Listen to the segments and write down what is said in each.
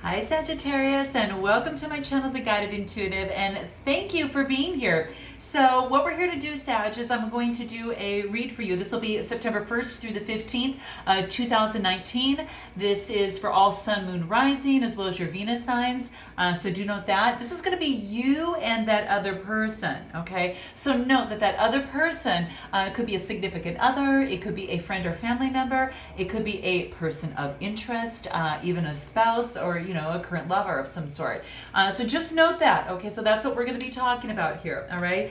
Hi Sagittarius, and welcome to my channel, The Guided Intuitive, and thank you for being here. So what we're here to do, Sag, is I'm going to do a read for you. This will be September 1st through the 15th, 2019. This is for all sun, moon, rising, as well as your Venus signs. So do note that. This is going to be you and that other person, okay? So note that other person could be a significant other, it could be a friend or family member, it could be a person of interest, even a spouse, or a current lover of some sort. So just note that, okay? So that's what we're going to be talking about here, all right?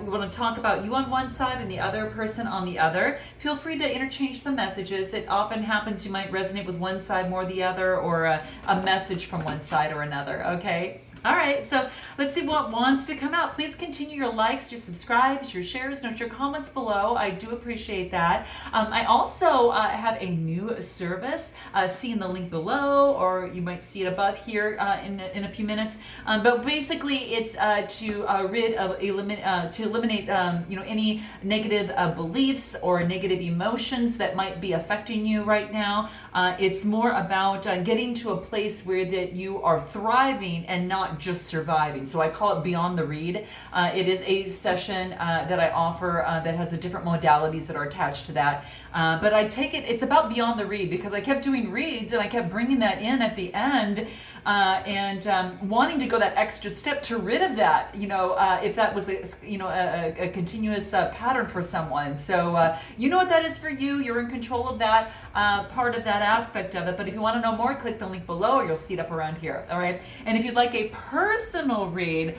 We want to talk about you on one side and the other person on the other. Feel free to interchange the messages. It often happens you might resonate with one side more the other, or a message from one side or another, okay? All right, so let's see what wants to come out. Please continue your likes, your subscribes, your shares, note your comments below. I do appreciate that. I also have a new service. See in the link below, or you might see it above here in a few minutes. But basically, it's to eliminate any negative beliefs or negative emotions that might be affecting you right now. It's more about getting to a place where that you are thriving and not just surviving. So I call it Beyond the Read. It is a session that I offer that has the different modalities that are attached to that. But I take it's about Beyond the Read because I kept doing reads and I kept bringing that in at the end. And wanting to go that extra step to rid of that, if that was a continuous pattern for someone. So you know what that is for you. You're in control of that part of that aspect of it. But if you want to know more, click the link below, or you'll see it up around here. All right. And if you'd like a personal read,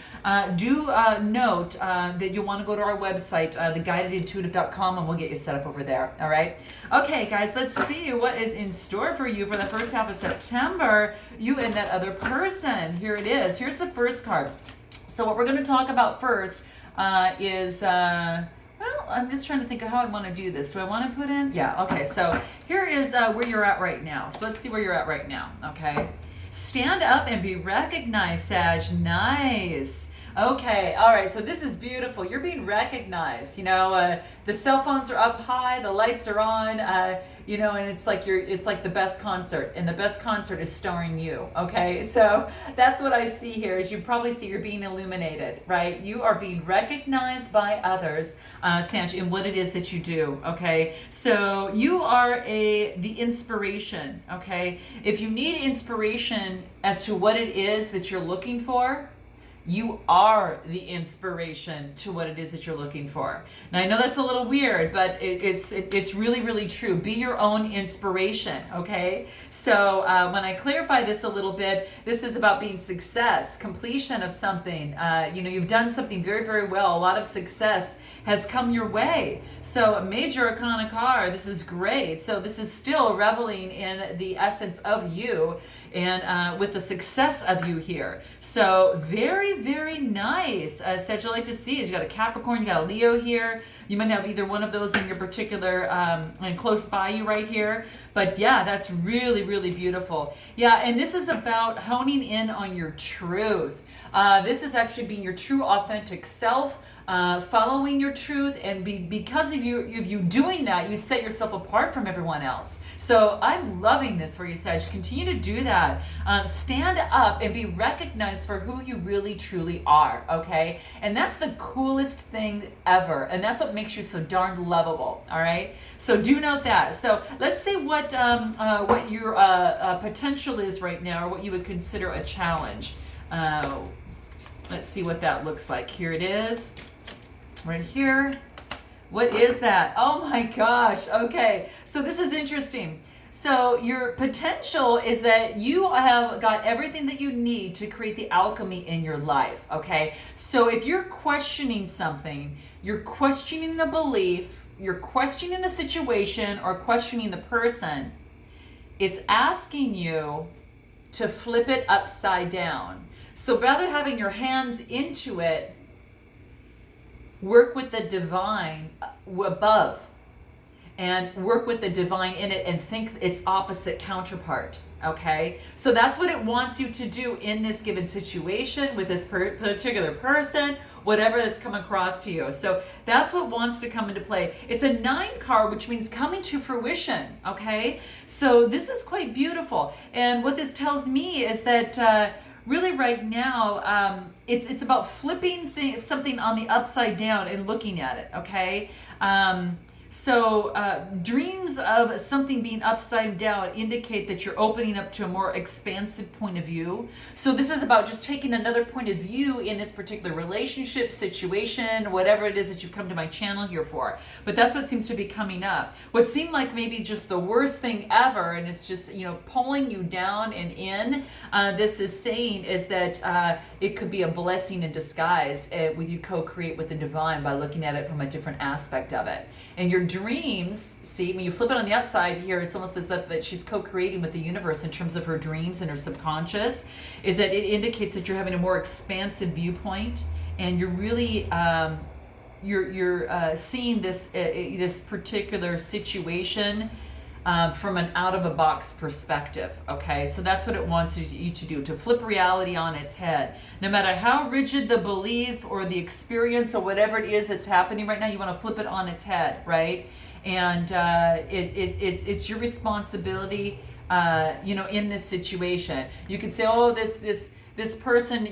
do note that you'll want to go to our website, theguidedintuitive.com, and we'll get you set up over there. All right. Okay, guys, let's see what is in store for you for the first half of September. You and that other person. Here it is. Here's the first card. So what we're going to talk about first is, well, I'm just trying to think of how I want to do this. Do I want to put in? Yeah, okay. So here is where you're at right now. So let's see where you're at right now, okay? Stand up and be recognized, Sag. Nice. Okay, all right, so this is beautiful. You're being recognized. The cell phones are up high, the lights are on, and it's like the best concert, and the best concert is starring you. Okay, so that's what I see here. As you probably see, you're being illuminated, right? You are being recognized by others, Sanj, in what it is that you do. Okay, so you are the inspiration. Okay, if you need inspiration as to what it is that you're looking for, you are the inspiration to what it is that you're looking for. Now, I know that's a little weird, but it's really, really true. Be your own inspiration, okay? So when I clarify this a little bit, this is about being success, completion of something. You've done something very, very well. A lot of success has come your way. So a major arcana card, this is great. So this is still reveling in the essence of you and with the success of you here. So very, very nice. Sag, you like to see is you got a Capricorn, you got a Leo here. You might have either one of those in your particular and close by you right here. But yeah, that's really, really beautiful. Yeah, and this is about honing in on your truth. This is actually being your true, authentic self. Following your truth, and because of you doing that, you set yourself apart from everyone else. So I'm loving this for you, Sag. Continue to do that. Stand up and be recognized for who you really truly are, okay? And that's the coolest thing ever, and that's what makes you so darn lovable, all right? So do note that. So let's see what your potential is right now, or what you would consider a challenge. Let's see what that looks like. Here it is. Right here. What is that? Oh my gosh. Okay. So this is interesting. So your potential is that you have got everything that you need to create the alchemy in your life. Okay. So if you're questioning something, you're questioning a belief, you're questioning a situation, or questioning the person, it's asking you to flip it upside down. So rather than having your hands into it, work with the divine above and work with the divine in it and think its opposite counterpart. Okay, so that's what it wants you to do in this given situation with this particular person, whatever that's come across to you. So that's what wants to come into play. It's a 9 card, which means coming to fruition. Okay, so this is quite beautiful. And what this tells me is that really right now, it's about flipping something on the upside down and looking at it. Okay. So dreams of something being upside down indicate that you're opening up to a more expansive point of view. So this is about just taking another point of view in this particular relationship, situation, whatever it is that you've come to my channel here for. But that's what seems to be coming up. What seemed like maybe just the worst thing ever, and it's just, pulling you down and in, this is saying is that it could be a blessing in disguise with you co-create with the divine by looking at it from a different aspect of it. And your dreams, see, when you flip it on the upside here, it's almost as if that she's co-creating with the universe in terms of her dreams and her subconscious, is that it indicates that you're having a more expansive viewpoint, and you're really you're seeing this particular situation from an out-of-a-box perspective. Okay, so that's what it wants you to do, to flip reality on its head. No matter how rigid the belief or the experience or whatever it is that's happening right now, you want to flip it on its head, right? And it's your responsibility, in this situation. You can say, oh, this person,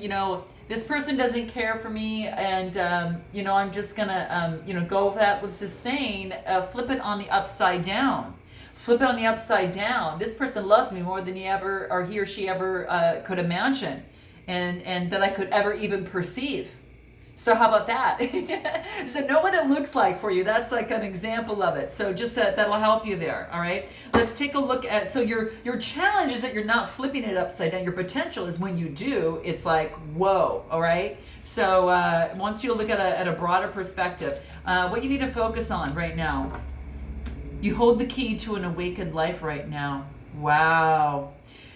this person doesn't care for me, and I'm just gonna go with that. This is saying, flip it on the upside down. Flip it on the upside down. This person loves me more than he or she ever could imagine, and that I could ever even perceive. So how about that? So know what it looks like for you. That's like an example of it. So just that'll help you there. All right. Let's take a look at. So your challenge is that you're not flipping it upside down. Your potential is when you do, it's like whoa. All right. So once you look at a broader perspective, what you need to focus on right now. You hold the key to an awakened life right now. Wow.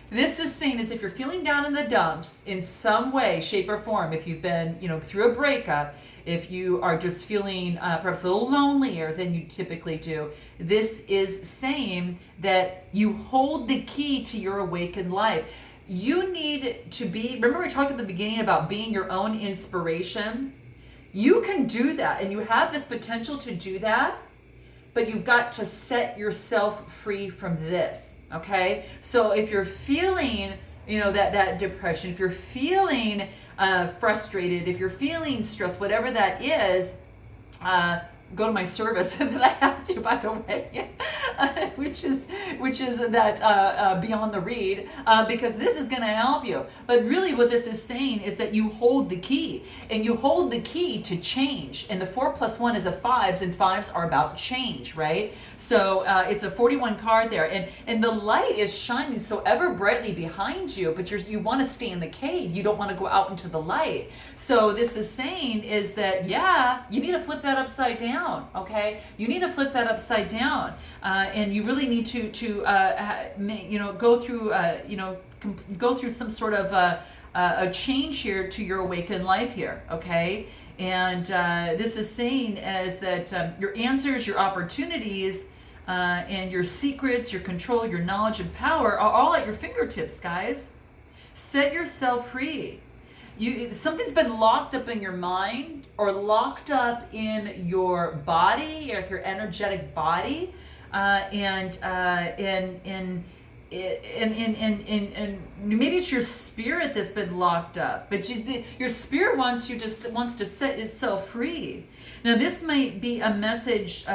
This is saying is if you're feeling down in the dumps in some way, shape, or form, if you've been, through a breakup, if you are just feeling perhaps a little lonelier than you typically do, this is saying that you hold the key to your awakened life. You need to be, remember we talked at the beginning about being your own inspiration? You can do that, and you have this potential to do that. But you've got to set yourself free from this, okay? So if you're feeling, that depression, if you're feeling frustrated, if you're feeling stressed, whatever that is, go to my service that I have to, by the way, which is that Beyond the Read, because this is going to help you. But really what this is saying is that you hold the key, and you hold the key to change. And the 4 + 1 is a 5s, and 5s are about change, right? So it's a 41 card there, and the light is shining so ever brightly behind you, but you want to stay in the cave. You don't want to go out into the light. So this is saying is that, you need to flip that upside down, okay? You need to flip that upside down, and you really need to go through some sort of a change here to your awakened life here, okay? And this is saying as that your answers, your opportunities, and your secrets, your control, your knowledge and power are all at your fingertips, guys. Set yourself free. Something's been locked up in your mind or locked up in your body, like your energetic body, and maybe it's your spirit that's been locked up, but your spirit wants to set itself free. Now this might be a message.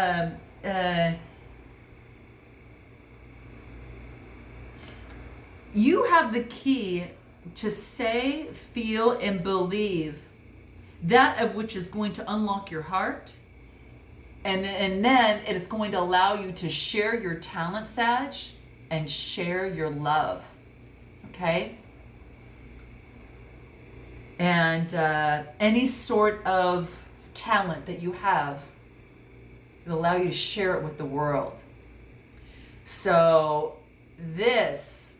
You have the key to say, feel, and believe that of which is going to unlock your heart, and then it is going to allow you to share your talent, Sag, and share your love, okay? And any sort of talent that you have, it'll allow you to share it with the world. So this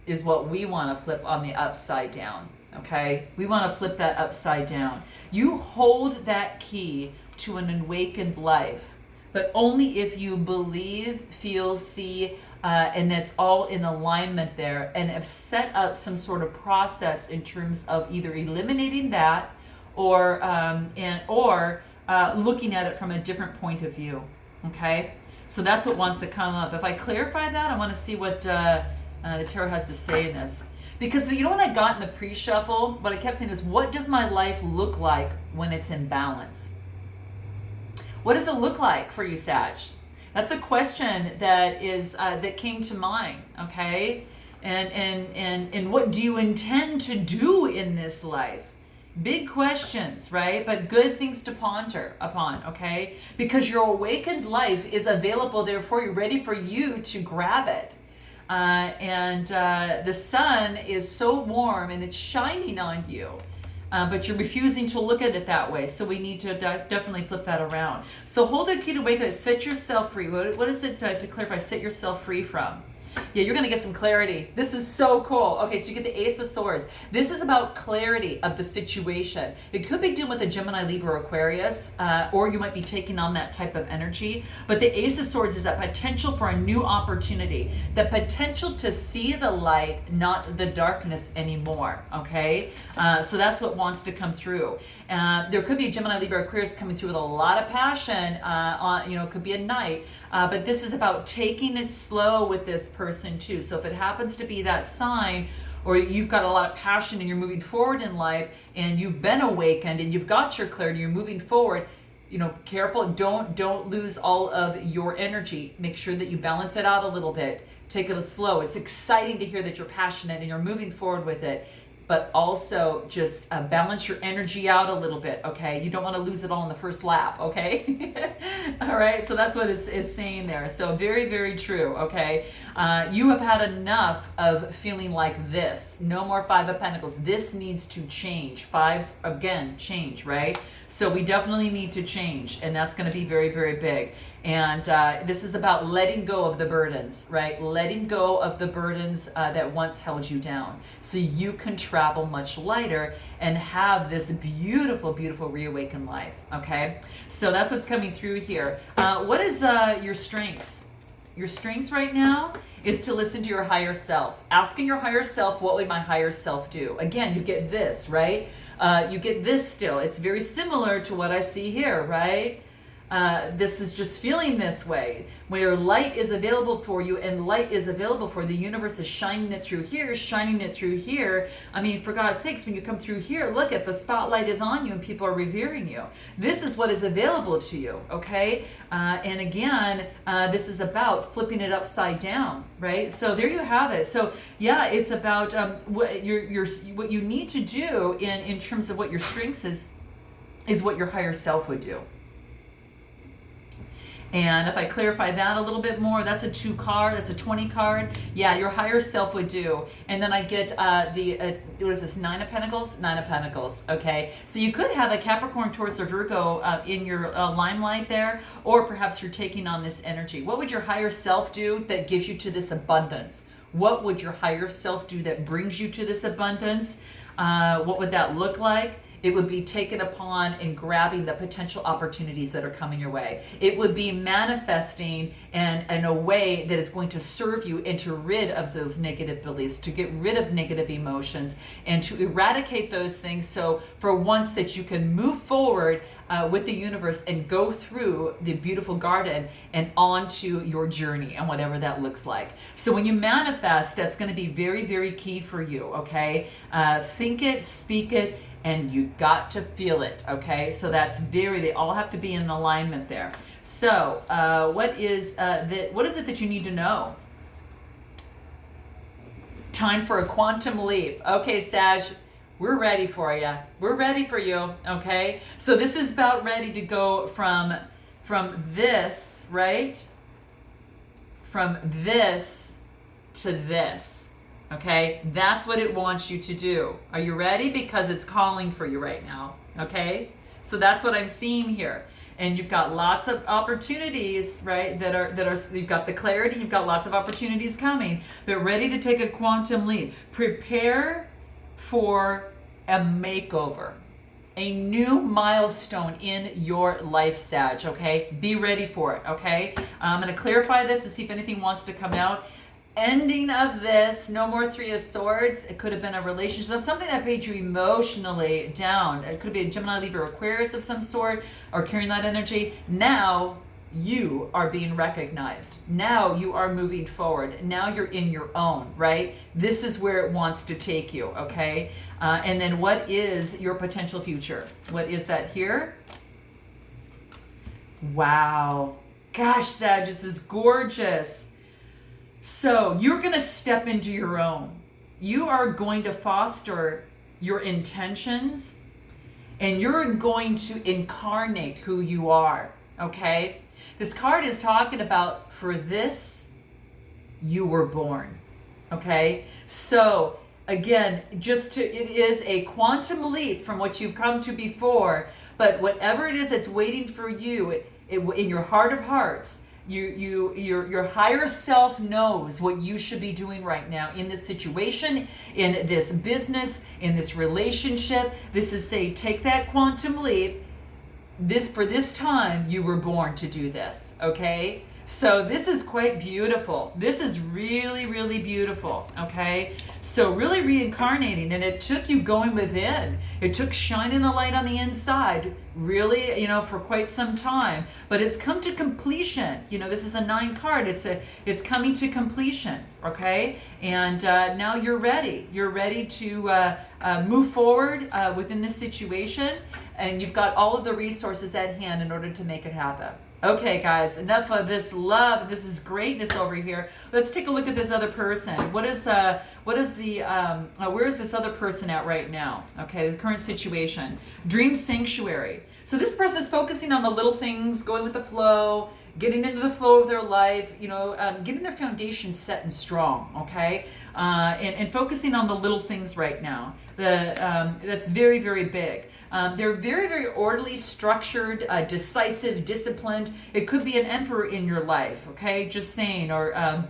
is what we want to flip on the upside down, okay? We want to flip that upside down. You hold that key to an awakened life but only if you believe, feel, see, and that's all in alignment there, and have set up some sort of process in terms of either eliminating that or looking at it from a different point of view. Okay, so that's what wants to come up. If I clarify that, I want to see what the tarot has to say in this. Because you know what I got in the pre-shuffle? What I kept saying is, what does my life look like when it's in balance? What does it look like for you, Sag? That's a question that is that came to mind, okay? And what do you intend to do in this life? Big questions, right? But good things to ponder upon, okay? Because your awakened life is available there for you, ready for you to grab it. The sun is so warm and it's shining on you, but you're refusing to look at it that way. So we need to definitely flip that around. So hold the key to wake up, set yourself free. What is it to clarify? Set yourself free from? Yeah, you're going to get some clarity. This is so cool. Okay, so you get the Ace of Swords. This is about clarity of the situation. It could be dealing with a Gemini, Libra, Aquarius, or you might be taking on that type of energy. But the Ace of Swords is that potential for a new opportunity, the potential to see the light, not the darkness anymore. Okay, so that's what wants to come through. There could be a Gemini, Libra, Aquarius coming through with a lot of passion. It could be a night. But this is about taking it slow with this person too. So if it happens to be that sign, or you've got a lot of passion and you're moving forward in life and you've been awakened and you've got your clarity, you're moving forward, careful, don't lose all of your energy. Make sure that you balance it out a little bit. Take it slow. It's exciting to hear that you're passionate and you're moving forward with it. But also just balance your energy out a little bit, okay? You don't want to lose it all in the first lap, okay? All right, so that's what it's saying there. So very, very true, okay? You have had enough of feeling like this. No more Five of Pentacles. This needs to change. Fives, again, change, right? So we definitely need to change, and that's going to be very, very big. And this is about letting go of the burdens, right? Letting go of the burdens that once held you down, so you can travel much lighter and have this beautiful, beautiful reawakened life, okay? So that's what's coming through here. What is your strengths? Your strengths right now is to listen to your higher self. Asking your higher self, what would my higher self do? Again, you get this, right? You get this still. It's very similar to what I see here, right? This is just feeling this way, where light is available for you and light is available for the universe is shining it through here, shining it through here. I mean, for God's sakes, when you come through here, look at the spotlight is on you and people are revering you. This is what is available to you, okay? And again, this is about flipping it upside down, right? So there you have it. So yeah, it's about what you need to do in terms of what your strengths is what your higher self would do. And if I clarify that a little bit more, that's a 2 card, that's a 20 card. Yeah, your higher self would do. And then I get what is this, 9 of Pentacles? 9 of Pentacles, okay? So you could have a Capricorn, Taurus, or Virgo in your limelight there, or perhaps you're taking on this energy. What would your higher self do that gives you to this abundance? What would your higher self do that brings you to this abundance? What would that look like? It would be taken upon and grabbing the potential opportunities that are coming your way. It would be manifesting in a way that is going to serve you and to rid of those negative beliefs, to get rid of negative emotions and to eradicate those things, so for once that you can move forward with the universe and go through the beautiful garden and onto your journey and whatever that looks like. So when you manifest, that's going to be very, very key for you, okay? Think it, speak it, and you got to feel it, okay? So that's they all have to be in alignment there. So what is it that you need to know? Time for a quantum leap. Okay, Sag, we're ready for you. We're ready for you, okay? So this is about ready to go from this, right? From this to this. Okay, that's what it wants you to do. Are you ready? Because it's calling for you right now. Okay, so that's what I'm seeing here. And you've got lots of opportunities, right? That are you've got the clarity. You've got lots of opportunities coming. But ready to take a quantum leap. Prepare for a makeover. a new milestone in your life, Sag, okay? Be ready for it, okay? I'm going to clarify this and see if anything wants to come out. Ending of this, no more Three of Swords. It could have been a relationship, something that made you emotionally down. It could be a Gemini, Libra, Aquarius of some sort, or carrying that energy. Now you are being recognized. Now you are moving forward. Now you're in your own, right? This is where it wants to take you, okay? And then what is your potential future? What is that here? Wow. Gosh, Sag, this is gorgeous. So you're going to step into your own. You are going to foster your intentions, and you're going to incarnate who you are, okay? This card is talking about, for this, you were born, okay? So again, it is a quantum leap from what you've come to before, but whatever it is that's waiting for you, in your heart of hearts, your higher self knows what you should be doing right now in this situation, in this business, in this relationship. This is saying, take that quantum leap. For this time, you were born to do this, okay? So this is quite beautiful. This is really, really beautiful, okay? So really reincarnating, and it took you going within. It took shining the light on the inside, really, for quite some time. But it's come to completion. This is a 9 card. It's coming to completion, okay? And now you're ready. You're ready to move forward within this situation, and you've got all of the resources at hand in order to make it happen. Okay, guys, enough of this love. This is greatness over here. Let's take a look at this other person. Where is this other person at right now? Okay, the current situation. Dream sanctuary. So this person is focusing on the little things, going with the flow, getting into the flow of their life, getting their foundation set and strong, okay? And focusing on the little things right now. That's very, very big. They're very, very orderly, structured, decisive, disciplined. It could be an emperor in your life, okay? Just saying, or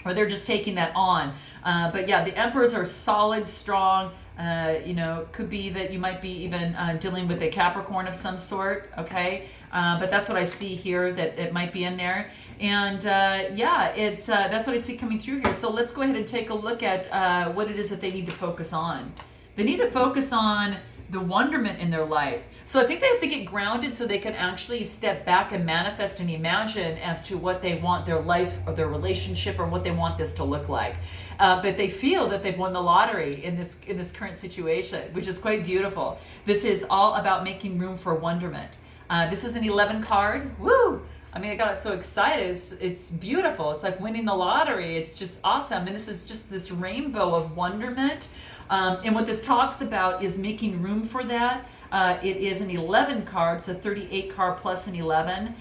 they're just taking that on. But yeah, the emperors are solid, strong. Could be that you might be even dealing with a Capricorn of some sort, okay? But that's what I see here, that it might be in there. And that's what I see coming through here. So let's go ahead and take a look at what it is that they need to focus on. They need to focus on the wonderment in their life. So I think they have to get grounded so they can actually step back and manifest and imagine as to what they want their life or their relationship or what they want this to look like. But they feel that they've won the lottery in this current situation, which is quite beautiful. This is all about making room for wonderment. This is an 11 card. Woo! I mean, I got so excited. It's beautiful. It's like winning the lottery. It's just awesome. And this is just this rainbow of wonderment. And what this talks about is making room for that. It is an 11 card, so 38 card plus an 11.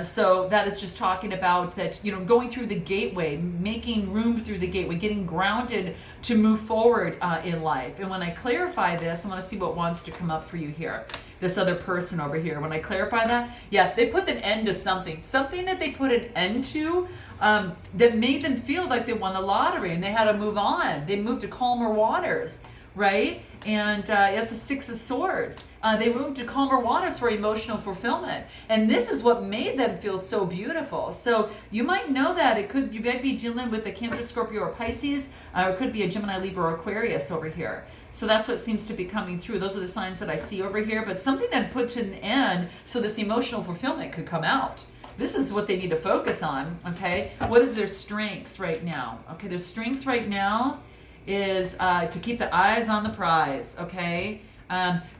So that is just talking about that, going through the gateway, making room through the gateway, getting grounded to move forward in life. And when I clarify this, I want to see what wants to come up for you here. This other person over here, when I clarify that, yeah, they put an end to something that they put an end to that made them feel like they won the lottery and they had to move on. They moved to calmer waters, right? And it's the 6 of Swords. They moved to calmer waters for emotional fulfillment. And this is what made them feel so beautiful. So you might know that. You might be dealing with a Cancer, Scorpio, or Pisces, or it could be a Gemini, Libra, or Aquarius over here. So that's what seems to be coming through. Those are the signs that I see over here. But something that put to an end so this emotional fulfillment could come out. This is what they need to focus on, okay? What is their strengths right now? Okay, their strengths right now is to keep the eyes on the prize, okay?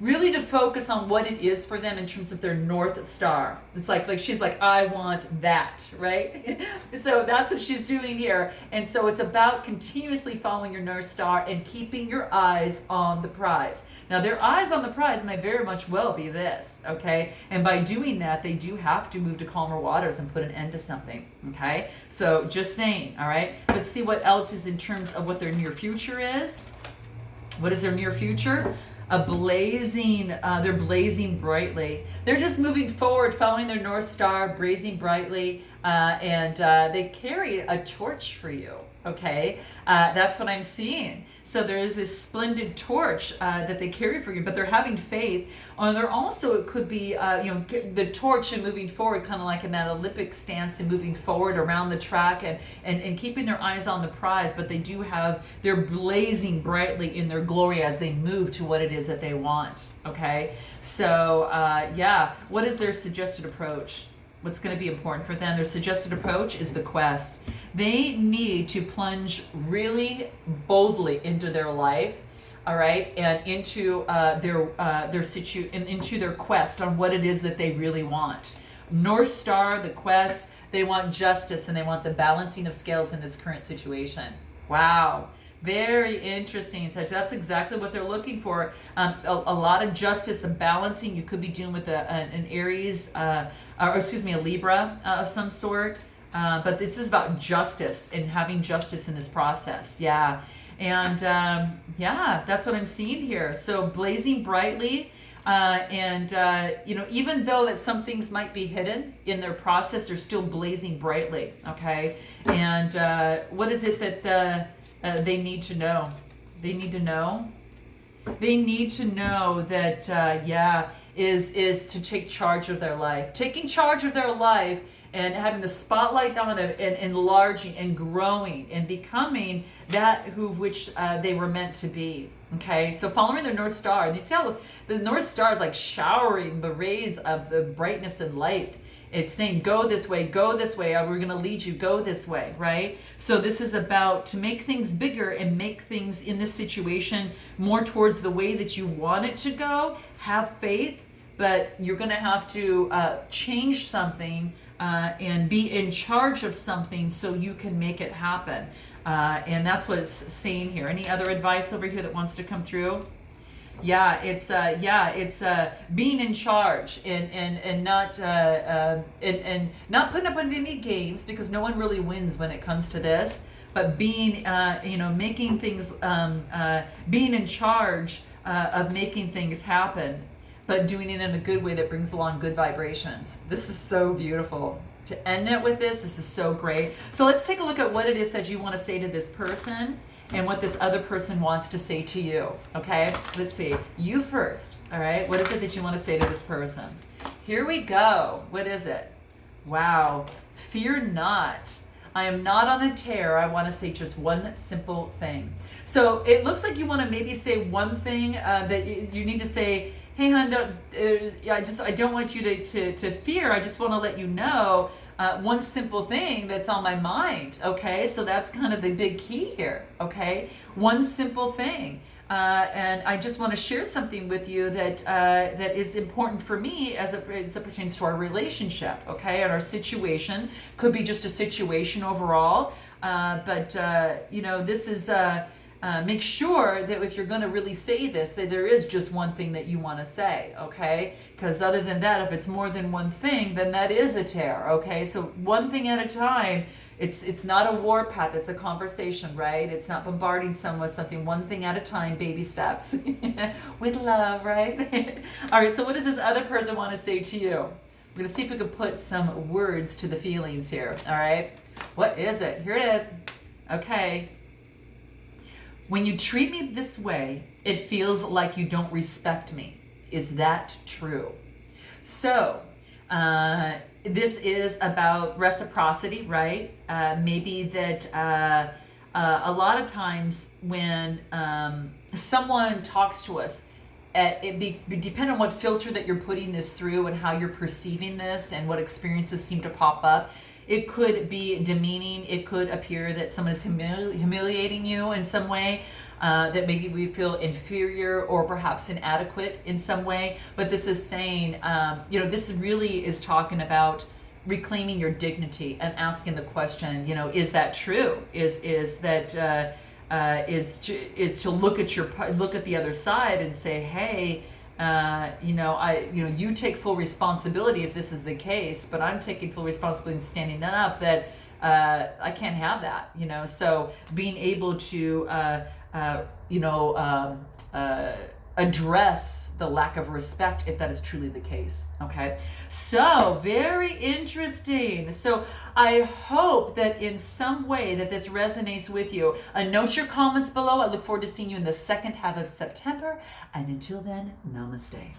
Really to focus on what it is for them in terms of their North Star. It's like she's like, I want that, right? So that's what she's doing here. And so it's about continuously following your North Star and keeping your eyes on the prize. Now, their eyes on the prize may very much well be this, okay? And by doing that, they do have to move to calmer waters and put an end to something, okay? So just saying, all right? Let's see what else is in terms of what their near future is. What is their near future? They're blazing brightly. They're just moving forward, following their North Star, blazing brightly, and they carry a torch for you, Okay, that's what I'm seeing. So there is this splendid torch that they carry for you, but they're having faith. They're also, it could be, the torch and moving forward, kind of like in that Olympic stance and moving forward around the track and keeping their eyes on the prize. But they're blazing brightly in their glory as they move to what it is that they want. Okay, so what is their suggested approach? What's going to be important for them? Their suggested approach is the quest. They need to plunge really boldly into their life, all right, and into into their quest on what it is that they really want. North Star, the quest. They want justice and they want the balancing of scales in this current situation. Wow. Very interesting. So that's exactly what they're looking for. A lot of justice and balancing. You could be dealing with an Aries, a Libra of some sort. But this is about justice and having justice in this process. Yeah. And that's what I'm seeing here. So blazing brightly. Even though that some things might be hidden in their process, they're still blazing brightly. Okay. And what is it that they need to know? They need to know that is to take charge of their life. Taking charge of their life and having the spotlight on them and enlarging and growing and becoming that which they were meant to be. Okay, so following their North Star. And you see how the North Star is like showering the rays of the brightness and light. It's saying, go this way, we're going to lead you, go this way, right? So this is about to make things bigger and make things in this situation more towards the way that you want it to go. Have faith, but you're going to have to change something and be in charge of something so you can make it happen. And that's what it's saying here. Any other advice over here that wants to come through? It's being in charge and not not putting up with any games, because no one really wins when it comes to this. But being making things being in charge of making things happen, but doing it in a good way that brings along good vibrations. This is so beautiful. To end it with this is so great. So let's take a look at what it is that you want to say to this person and what this other person wants to say to you. Okay, let's see. You first. All right, what is it that you want to say to this person? Here we go. What is it? Wow. Fear not. I am not on a tear. I want to say just one simple thing. So it looks like you want to maybe say one thing that you need to say. Hey, hon, I don't want you to fear. I just want to let you know one simple thing that's on my mind. Okay, so that's kind of the big key here. Okay, one simple thing, and I just want to share something with you that is important for me as it pertains to our relationship. Okay, and our situation could be just a situation overall, but this is. Make sure that if you're going to really say this, that there is just one thing that you want to say, okay? Because other than that, if it's more than one thing, then that is a tear, okay? So one thing at a time. It's not a warpath, it's a conversation, right? It's not bombarding someone with something, one thing at a time, baby steps. With love, right? All right, so what does this other person want to say to you? We're going to see if we can put some words to the feelings here, all right? What is it? Here it is. Okay. When you treat me this way, it feels like you don't respect me. Is that true? So, this is about reciprocity, right? Maybe that a lot of times when someone talks to us, depending on what filter that you're putting this through and how you're perceiving this and what experiences seem to pop up, it could be demeaning. It could appear that someone is humiliating you in some way, that maybe we feel inferior or perhaps inadequate in some way. But this is saying, this really is talking about reclaiming your dignity and asking the question, is that true? Is to look at the other side and say, hey, you take full responsibility if this is the case, but I'm taking full responsibility and standing up that I can't have that, address the lack of respect if that is truly the case. Okay, so very interesting. So I hope that in some way that this resonates with you. Note your comments below. I look forward to seeing you in the second half of September, and until then, namaste.